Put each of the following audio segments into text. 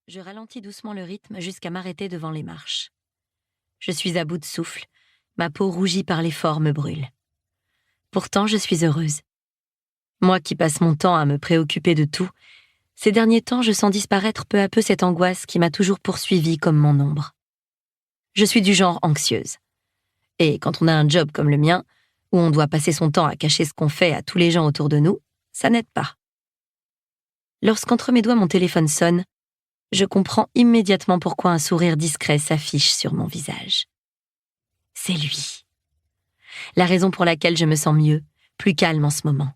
Je ralentis doucement le rythme jusqu'à m'arrêter devant les marches. Je suis à bout de souffle, ma peau rougie par l'effort me brûle. Pourtant, je suis heureuse. Moi qui passe mon temps à me préoccuper de tout, ces derniers temps, je sens disparaître peu à peu cette angoisse qui m'a toujours poursuivie comme mon ombre. Je suis du genre anxieuse. Et quand on a un job comme le mien, où on doit passer son temps à cacher ce qu'on fait à tous les gens autour de nous, ça n'aide pas. Lorsqu'entre mes doigts mon téléphone sonne, je comprends immédiatement pourquoi un sourire discret s'affiche sur mon visage. C'est lui. La raison pour laquelle je me sens mieux, plus calme en ce moment.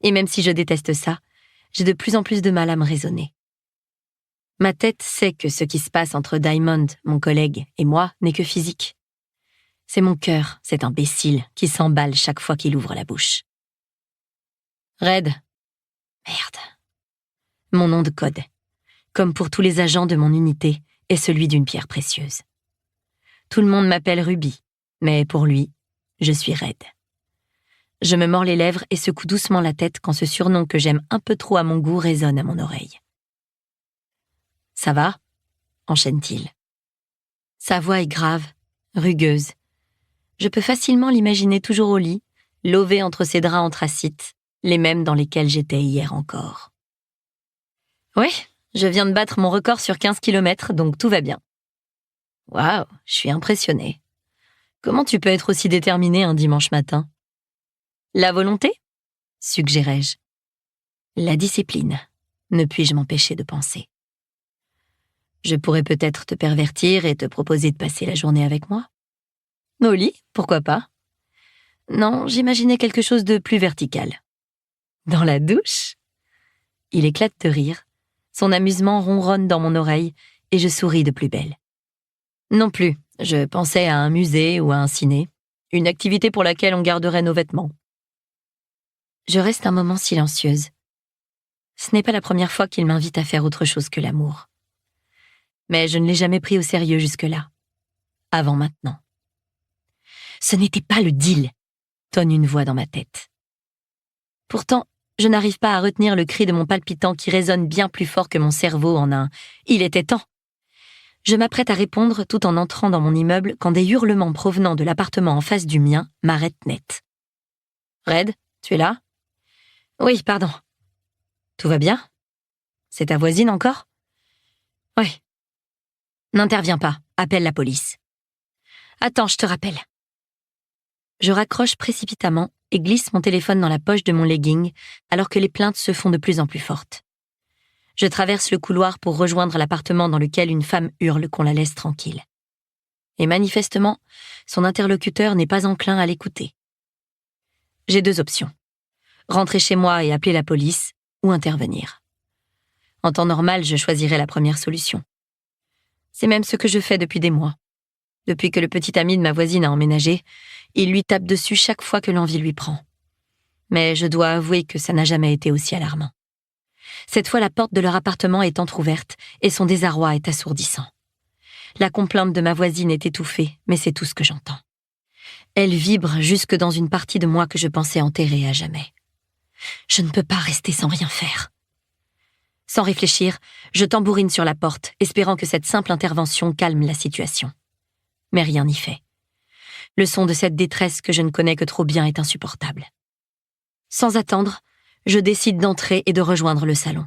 Et même si je déteste ça, j'ai de plus en plus de mal à me raisonner. Ma tête sait que ce qui se passe entre Diamond, mon collègue, et moi n'est que physique. C'est mon cœur, cet imbécile, qui s'emballe chaque fois qu'il ouvre la bouche. Red. Merde. Mon nom de code, comme pour tous les agents de mon unité, est celui d'une pierre précieuse. Tout le monde m'appelle Ruby, mais pour lui, je suis Red. Je me mords les lèvres et secoue doucement la tête quand ce surnom que j'aime un peu trop à mon goût résonne à mon oreille. « Ça va ?» enchaîne-t-il. Sa voix est grave, rugueuse. Je peux facilement l'imaginer toujours au lit, lové entre ses draps anthracite, les mêmes dans lesquels j'étais hier encore. « Oui, je viens de battre mon record sur 15 km, donc tout va bien. » Waouh, je suis impressionnée. Comment tu peux être aussi déterminée un dimanche matin ? La volonté ? Suggérais-je. La discipline, ne puis-je m'empêcher de penser. Je pourrais peut-être te pervertir et te proposer de passer la journée avec moi. Au lit, pourquoi pas ? Non, j'imaginais quelque chose de plus vertical. Dans la douche ? Il éclate de rire. Son amusement ronronne dans mon oreille et je souris de plus belle. Non plus, je pensais à un musée ou à un ciné, une activité pour laquelle on garderait nos vêtements. Je reste un moment silencieuse. Ce n'est pas la première fois qu'il m'invite à faire autre chose que l'amour. Mais je ne l'ai jamais pris au sérieux jusque-là. Avant maintenant. Ce n'était pas le deal, tonne une voix dans ma tête. Pourtant, je n'arrive pas à retenir le cri de mon palpitant qui résonne bien plus fort que mon cerveau en un « il était temps ». Je m'apprête à répondre tout en entrant dans mon immeuble quand des hurlements provenant de l'appartement en face du mien m'arrêtent net. « Red, tu es là ? » ? « Oui, pardon. »« Tout va bien ? C'est ta voisine encore ? » ? « Oui. »« N'interviens pas, appelle la police. »« Attends, je te rappelle. » Je raccroche précipitamment et glisse mon téléphone dans la poche de mon legging alors que les plaintes se font de plus en plus fortes. Je traverse le couloir pour rejoindre l'appartement dans lequel une femme hurle qu'on la laisse tranquille. Et manifestement, son interlocuteur n'est pas enclin à l'écouter. J'ai deux options. Rentrer chez moi et appeler la police, ou intervenir. En temps normal, je choisirais la première solution. C'est même ce que je fais depuis des mois. Depuis que le petit ami de ma voisine a emménagé, il lui tape dessus chaque fois que l'envie lui prend. Mais je dois avouer que ça n'a jamais été aussi alarmant. Cette fois, la porte de leur appartement est entr'ouverte et son désarroi est assourdissant. La complainte de ma voisine est étouffée, mais c'est tout ce que j'entends. Elle vibre jusque dans une partie de moi que je pensais enterrer à jamais. Je ne peux pas rester sans rien faire. Sans réfléchir, je tambourine sur la porte, espérant que cette simple intervention calme la situation. Mais rien n'y fait. Le son de cette détresse que je ne connais que trop bien est insupportable. Sans attendre, je décide d'entrer et de rejoindre le salon.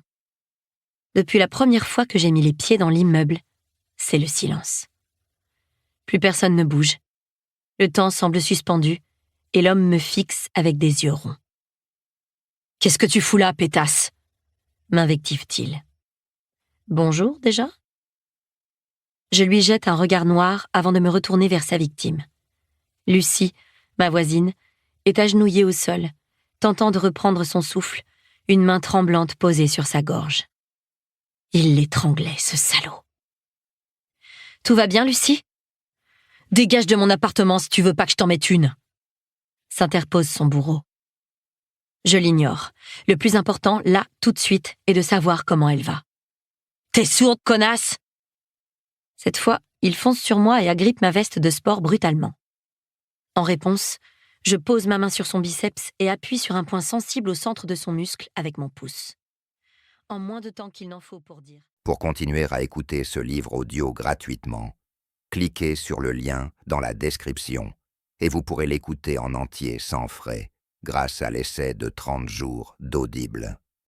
Depuis la première fois que j'ai mis les pieds dans l'immeuble, c'est le silence. Plus personne ne bouge. Le temps semble suspendu et l'homme me fixe avec des yeux ronds. « Qu'est-ce que tu fous là, pétasse ?» m'invective-t-il. « Bonjour, déjà ?» Je lui jette un regard noir avant de me retourner vers sa victime. Lucie, ma voisine, est agenouillée au sol, tentant de reprendre son souffle, une main tremblante posée sur sa gorge. Il l'étranglait, ce salaud. « Tout va bien, Lucie ? Dégage de mon appartement si tu veux pas que je t'en mette une !» s'interpose son bourreau. Je l'ignore. Le plus important, là, tout de suite, est de savoir comment elle va. « T'es sourde, connasse !» Cette fois, il fonce sur moi et agrippe ma veste de sport brutalement. En réponse, je pose ma main sur son biceps et appuie sur un point sensible au centre de son muscle avec mon pouce. En moins de temps qu'il n'en faut pour dire Pour continuer à écouter ce livre audio gratuitement, cliquez sur le lien dans la description et vous pourrez l'écouter en entier sans frais grâce à l'essai de 30 jours d'Audible.